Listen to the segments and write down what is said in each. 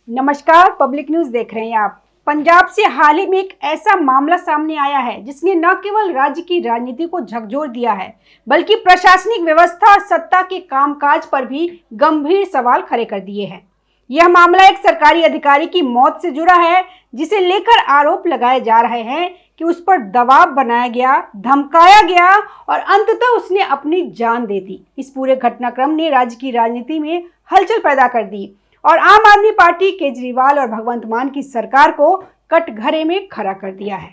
नमस्कार, public news देख रहे हैं आप। पंजाब से हाल ही में एक ऐसा मामला सामने आया है जिसने न केवल राज्य की राजनीति को झकझोर दिया है, बल्कि प्रशासनिक व्यवस्था और सत्ता के कामकाज पर भी गंभीर सवाल खड़े कर दिए हैं। यह मामला एक सरकारी अधिकारी की मौत से जुड़ा है, जिसे लेकर आरोप लगाए जा रहे हैं कि उस पर दबाव बनाया गया, धमकाया गया और अंततः उसने अपनी जान दे दी। इस पूरे घटनाक्रम ने राज्य की राजनीति में हलचल पैदा कर दी और आम आदमी पार्टी, केजरीवाल और भगवंत मान की सरकार को कटघरे में खड़ा कर दिया है।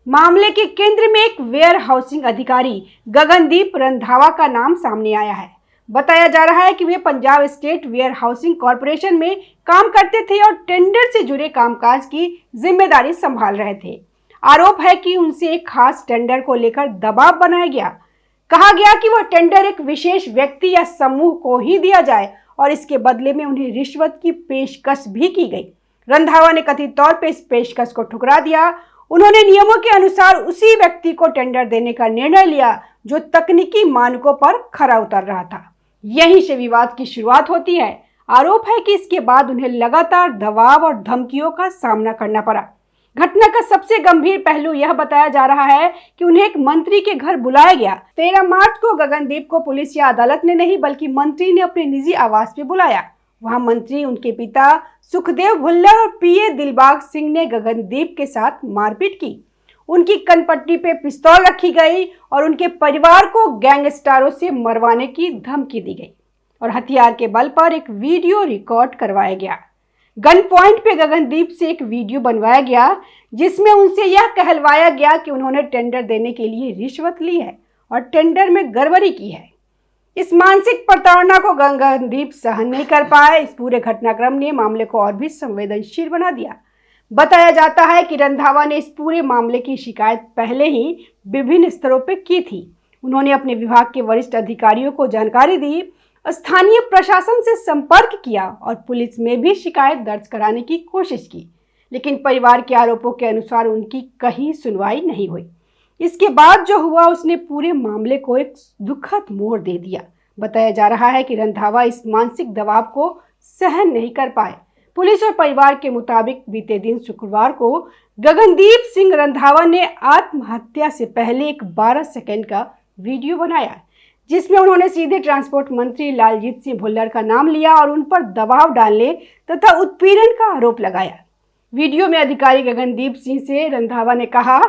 मामले के केंद्र में एक वेयर हाउसिंग अधिकारी गगनदीप रंधावा का नाम सामने आया है। बताया जा रहा है कि वे Punjab state warehousing corporation में काम करते थे और टेंडर से जुड़े कामकाज की जिम्मेदारी संभाल रहे थे। आरोप है कि उनसे एक खास टेंडर को लेकर दबाव बनाया गया। कहा गया कि वह टेंडर एक विशेष व्यक्ति या समूह को ही दिया जाए और इसके बदले में उन्हें रिश्वत की पेशकश भी की गई। रंधावा ने कथित तौर पर इस पेशकश को ठुकरा दिया। उन्होंने नियमों के अनुसार उसी व्यक्ति को टेंडर देने का निर्णय लिया जो तकनीकी मानकों पर खरा उतर रहा था। यहीं से विवाद की शुरुआत होती है। आरोप है कि इसके बाद उन्हें लगातार दबाव और धमकियों का सामना करना पड़ा। घटना का सबसे गंभीर पहलू यह बताया जा रहा है कि उन्हें एक मंत्री के घर बुलाया गया। 13 मार्च को गगनदीप को पुलिस या अदालत ने नहीं, बल्कि मंत्री ने अपने निजी आवास पे बुलाया। वहां मंत्री, उनके पिता सुखदेव भुल्लर और पीए दिलबाग सिंह ने गगनदीप के साथ मारपीट की। उनकी कनपट्टी पे पिस्तौल रखी गई और उनके परिवार को गैंगस्टरों से मरवाने की धमकी दी गई और हथियार के बल पर एक वीडियो रिकॉर्ड करवाया गया। गन पॉइंट पे गगनदीप से एक वीडियो बनवाया गया जिसमें उनसे यह कहलवाया गया कि उन्होंने टेंडर देने के लिए रिश्वत ली है और टेंडर में गड़बड़ी की है। इस मानसिक प्रताड़ना को गगनदीप सहन नहीं कर पाए। इस पूरे घटनाक्रम ने मामले को और भी संवेदनशील बना दिया। बताया जाता है कि रंधावा ने इस पूरे मामले की शिकायत पहले ही विभिन्न स्तरों पर की थी। उन्होंने अपने विभाग के वरिष्ठ अधिकारियों को जानकारी दी, स्थानीय प्रशासन से संपर्क किया और पुलिस में भी शिकायत दर्ज कराने की कोशिश की, लेकिन परिवार के आरोपों के अनुसार उनकी कहीं सुनवाई नहीं हुई। इसके बाद जो हुआ उसने पूरे मामले को एक दुखद मोड़ दे दिया। बताया जा रहा है कि रंधावा इस मानसिक दबाव को सहन नहीं कर पाए। पुलिस और परिवार के मुताबिक बीते दिन शुक्रवार को गगनदीप सिंह रंधावा ने आत्महत्या से पहले एक 12 सेकंड का वीडियो बनाया जिसमें उन्होंने सीधे ट्रांसपोर्ट मंत्री लालजीत सिंह भुल्लर का नाम लिया और उन पर दबाव डालने तथा उत्पीड़न का आरोप लगाया। वीडियो में अधिकारी गगनदीप सिंह से रंधावा ने कहा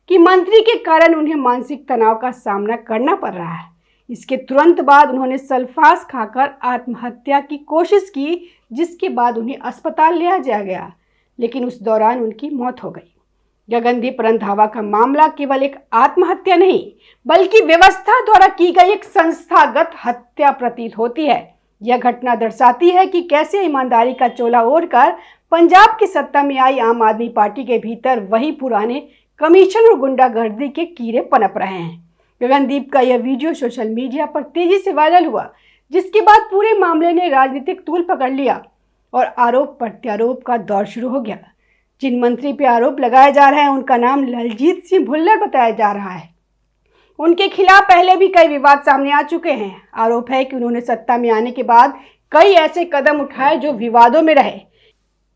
कि मंत्री के कारण उन्हें मानसिक तनाव का सामना करना पड़ रहा है। इसके तुरंत बाद उन्होंने सल्फास खाकर आत्महत्या की कोशिश की, जिसके बाद उन्हें अस्पताल ले जाया गया, लेकिन उस दौरान उनकी मौत हो गई। गगनदीप रंधावा का मामला केवल एक आत्महत्या नहीं, बल्कि व्यवस्था द्वारा की गई एक संस्थागत हत्या प्रतीत होती है। यह घटना दर्शाती है कि कैसे ईमानदारी का चोला ओढ़कर पंजाब की सत्ता में आई आम आदमी पार्टी के भीतर वही पुराने कमीशन और गुंडागर्दी के कीड़े पनप रहे हैं। गगनदीप का यह वीडियो सोशल मीडिया पर तेजी से वायरल हुआ, जिसके बाद पूरे मामले ने राजनीतिक तूल पकड़ लिया और आरोप प्रत्यारोप का दौर शुरू हो गया। जिन मंत्री पे आरोप लगाए जा रहे हैं उनका नाम लालजीत सिंह भुल्लर बताया जा रहा है। उनके खिलाफ पहले भी कई विवाद सामने आ चुके हैं। आरोप है कि उन्होंने सत्ता में आने के बाद कई ऐसे कदम उठाए जो विवादों में रहे।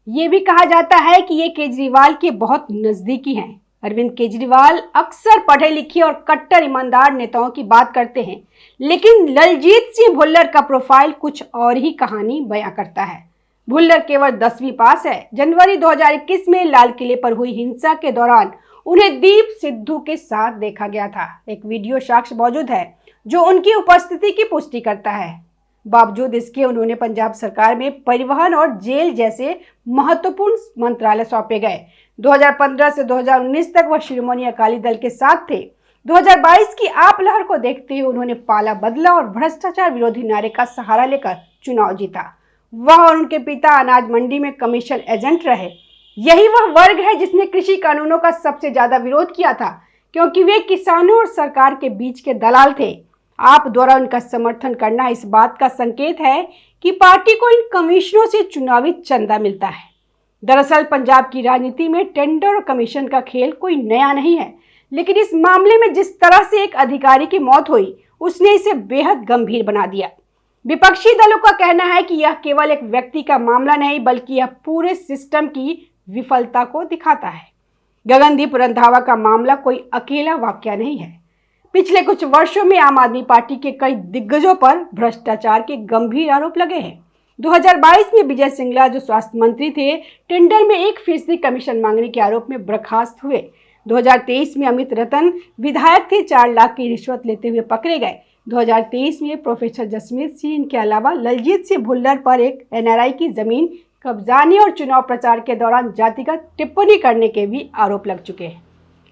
ये भी कहा जाता है कि ये केजरीवाल के बहुत नजदीकी हैं। अरविंद केजरीवाल अक्सर पढ़े लिखे और कट्टर ईमानदार नेताओं की बात करते हैं, लेकिन लालजीत सिंह भुल्लर का प्रोफाइल कुछ और ही कहानी बयां करता है। भुल्लर केवल 10वीं पास है। जनवरी 2021 में लाल किले पर हुई हिंसा के दौरान उन्हें दीप सिद्धू के साथ देखा गया था। एक वीडियो साक्ष्य मौजूद है जो उनकी उपस्थिति की पुष्टि करता है। बावजूद इसके उन्होंने पंजाब सरकार में परिवहन और जेल जैसे महत्वपूर्ण मंत्रालय सौंपे गए। 2015 से 2019 तक वह शिरोमणि अकाली दल के साथ थे। 2022 की आप लहर को देखते हुए उन्होंने पाला बदला और भ्रष्टाचार विरोधी नारे का सहारा लेकर चुनाव जीता। वह और उनके पिता अनाज मंडी में कमीशन एजेंट रहे। यही वह वर्ग है जिसने कृषि कानूनों का सबसे ज्यादा विरोध किया था, क्योंकि वे किसानों और सरकार के बीच के दलाल थे। आप द्वारा उनका समर्थन करना इस बात का संकेत है कि पार्टी को इन कमीशनों से चुनावी चंदा मिलता है। दरअसल पंजाब की राजनीति में टेंडर और कमीशन का खेल कोई नया नहीं है, लेकिन इस मामले में जिस तरह से एक अधिकारी की मौत हुई उसने इसे बेहद गंभीर बना दिया। विपक्षी दलों का कहना है कि यह केवल एक व्यक्ति का मामला नहीं बल्कि यह पूरे सिस्टम की विफलता को दिखाता है। गगनदीप रंधावा का मामला कोई अकेला वाकया नहीं है। पिछले कुछ वर्षों में आम आदमी पार्टी के कई दिग्गजों पर भ्रष्टाचार के गंभीर आरोप लगे हैं। 2022 में विजय सिंगला, जो स्वास्थ्य मंत्री थे, टेंडर में 1% कमीशन मांगने के आरोप में बर्खास्त हुए। 2023 में अमित रतन, विधायक थे, 4 लाख की रिश्वत लेते हुए पकड़े गए। 2023 में प्रोफेसर जसमीत सिंह, इनके अलावा ललजीत सिंह भुल्लर पर एक NRI की जमीन कब्जाने और चुनाव प्रचार के दौरान जातिगत टिप्पणी करने के भी आरोप लग चुके हैं,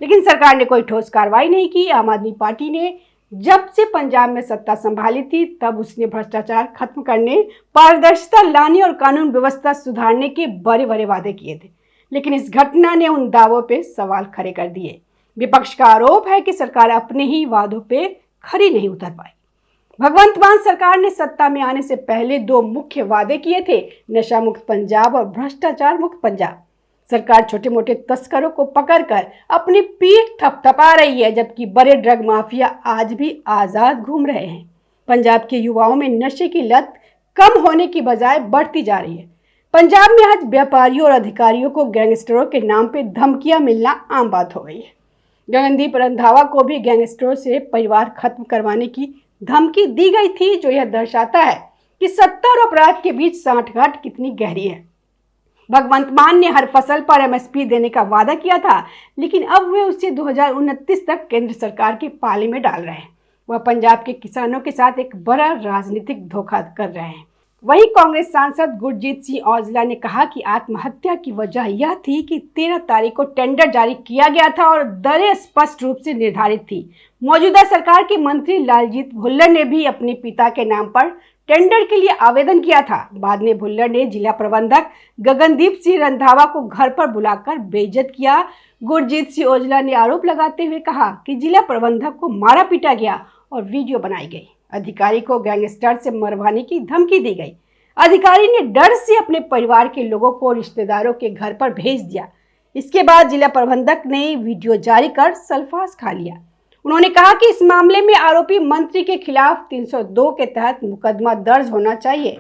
लेकिन सरकार ने कोई ठोस कार्रवाई नहीं की। आम आदमी पार्टी ने जब से पंजाब में सत्ता संभाली थी तब उसने भ्रष्टाचार खत्म करने, पारदर्शिता लाने और कानून व्यवस्था सुधारने के बड़े बड़े वादे किए थे, लेकिन इस घटना ने उन दावों पे सवाल खड़े कर दिए। विपक्ष का आरोप है कि सरकार अपने ही वादों पे खरी नहीं उतर पाई। भगवंत मान सरकार ने सत्ता में आने से पहले 2 मुख्य वादे किए थे, नशा मुक्त पंजाब और भ्रष्टाचार मुक्त पंजाब। सरकार छोटे मोटे तस्करों को पकड़कर अपनी पीठ थपथपा रही है, जबकि बड़े ड्रग माफिया आज भी आजाद घूम रहे हैं। पंजाब के युवाओं में नशे की लत कम होने की बजाय बढ़ती जा रही है। पंजाब में आज व्यापारियों और अधिकारियों को गैंगस्टरों के नाम पे धमकियां मिलना आम बात हो गई है। गगनदीप रंधावा को भी गैंगस्टरों से परिवार खत्म करवाने की धमकी दी गई थी, जो यह दर्शाता है कि सत्ता और अपराध के बीच सांठगांठ कितनी गहरी है। भगवंत मान ने हर फसल पर MSP देने का वादा किया था, लेकिन अब वे उसे 2029 तक केंद्र सरकार के पाले में डाल रहे हैं। वह पंजाब के किसानों के साथ एक बड़ा राजनीतिक धोखा कर रहे हैं। वहीं कांग्रेस सांसद गुरजीत सिंह औजला ने कहा कि आत्महत्या की वजह यह थी कि 13 तारीख को टेंडर जारी किया गया था और दरें स्पष्ट रूप से निर्धारित थी। मौजूदा सरकार के मंत्री लालजीत भुल्लर ने भी अपने पिता के नाम पर टेंडर के लिए आवेदन किया था। बाद में भुल्लर ने जिला प्रबंधक गगनदीप सिंह रंधावा को घर पर बुलाकर बेइज्जत किया। गुरजीत सिंह औजला ने आरोप लगाते हुए कहा कि जिला प्रबंधक को मारा पीटा गया और वीडियो बनाई गई। अधिकारी को गैंगस्टर से मरवाने की धमकी दी गई। अधिकारी ने डर से अपने परिवार के लोगों को रिश्तेदारों के घर पर भेज दिया। इसके बाद जिला प्रबंधक ने वीडियो जारी कर सल्फास खा लिया। उन्होंने कहा कि इस मामले में आरोपी मंत्री के खिलाफ 302 के तहत मुकदमा दर्ज होना चाहिए।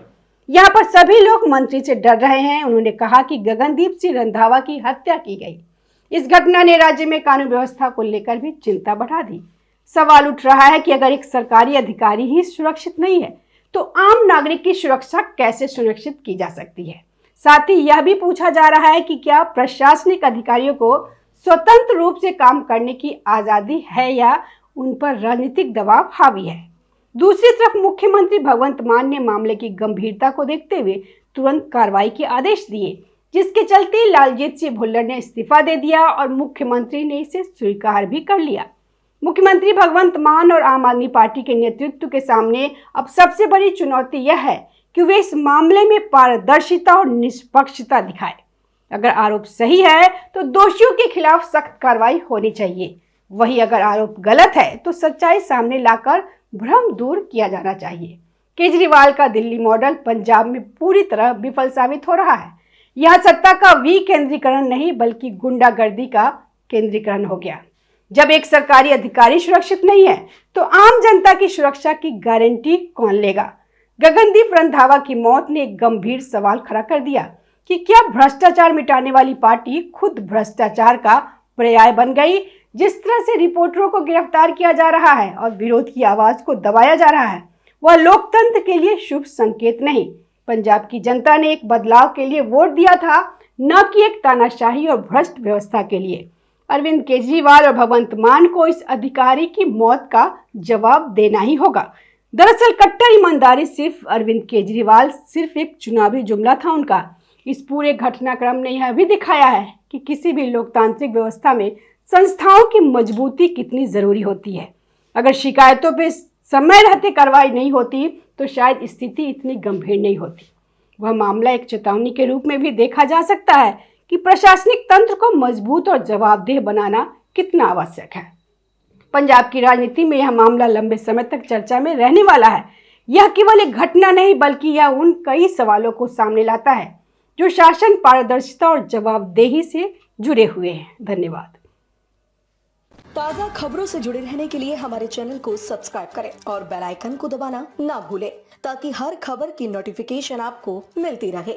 यहाँ पर सभी लोग मंत्री से डर रहे हैं। उन्होंने कहा कि गगनदीप सिंह रंधावा की हत्या की गई। इस घटना ने राज्य में कानून व्यवस्था को लेकर भी चिंता बढ़ा दी। सवाल उठ रहा है कि अगर एक सरकारी अधिकारी ही सुरक्षित नहीं है तो आम नागरिक की सुरक्षा कैसे सुनिश्चित की जा सकती है। साथ ही यह भी पूछा जा रहा है कि क्या प्रशासनिक अधिकारियों को स्वतंत्र रूप से काम करने की आजादी है या उन पर राजनीतिक दबाव हावी है। दूसरी तरफ मुख्यमंत्री भगवंत मान ने मामले की गंभीरता को देखते हुए तुरंत कार्रवाई के आदेश दिए, जिसके चलते लालजीत सिंह भुल्लर ने इस्तीफा दे दिया और मुख्यमंत्री ने इसे स्वीकार भी कर लिया। मुख्यमंत्री भगवंत मान और आम आदमी पार्टी के नेतृत्व के सामने अब सबसे बड़ी चुनौती यह है कि वे इस मामले में पारदर्शिता और निष्पक्षता दिखाए। अगर आरोप सही है तो दोषियों के खिलाफ सख्त कार्रवाई होनी चाहिए। वहीं अगर आरोप गलत है तो सच्चाई सामने लाकर भ्रम दूर किया जाना चाहिए। केजरीवाल का दिल्ली मॉडल पंजाब में पूरी तरह विफल साबित हो रहा है। यह सत्ता का विकेंद्रीकरण नहीं बल्कि गुंडागर्दी का केंद्रीकरण हो गया। जब एक सरकारी अधिकारी सुरक्षित नहीं है तो आम जनता की सुरक्षा की गारंटी कौन लेगा। गगनदीप रंधावा की मौत ने एक गंभीर सवाल खड़ा कर दिया कि क्या भ्रष्टाचार मिटाने वाली पार्टी खुद भ्रष्टाचार का पर्याय बन गई। जिस तरह से रिपोर्टरों को गिरफ्तार किया जा रहा है और विरोध की आवाज को दबाया जा रहा है, वह लोकतंत्र के लिए शुभ संकेत नहीं। पंजाब की जनता ने एक बदलाव के लिए वोट दिया था, न कि एक तानाशाही और भ्रष्ट व्यवस्था के लिए। अरविंद केजरीवाल और भगवंत मान को इस अधिकारी की मौत का जवाब देना ही होगा। दरअसल कट्टर ईमानदारी सिर्फ अरविंद केजरीवाल सिर्फ एक चुनावी जुमला था उनका। इस पूरे घटनाक्रम ने यह भी दिखाया है कि किसी भी लोकतांत्रिक व्यवस्था में संस्थाओं की मजबूती कितनी जरूरी होती है। अगर शिकायतों पे समय रहते कार्रवाई नहीं होती तो शायद स्थिति इतनी गंभीर नहीं होती। वह मामला एक चेतावनी के रूप में भी देखा जा सकता है कि प्रशासनिक तंत्र को मजबूत और जवाबदेह बनाना कितना आवश्यक है। पंजाब की राजनीति में यह मामला लंबे समय तक चर्चा में रहने वाला है। यह केवल एक घटना नहीं बल्कि यह उन कई सवालों को सामने लाता है जो शासन, पारदर्शिता और जवाबदेही से जुड़े हुए हैं। धन्यवाद। ताज़ा खबरों से जुड़े रहने के लिए हमारे चैनल को सब्सक्राइब करें और बेल आइकन को दबाना ना भूलें ताकि हर खबर की नोटिफिकेशन आपको मिलती रहे।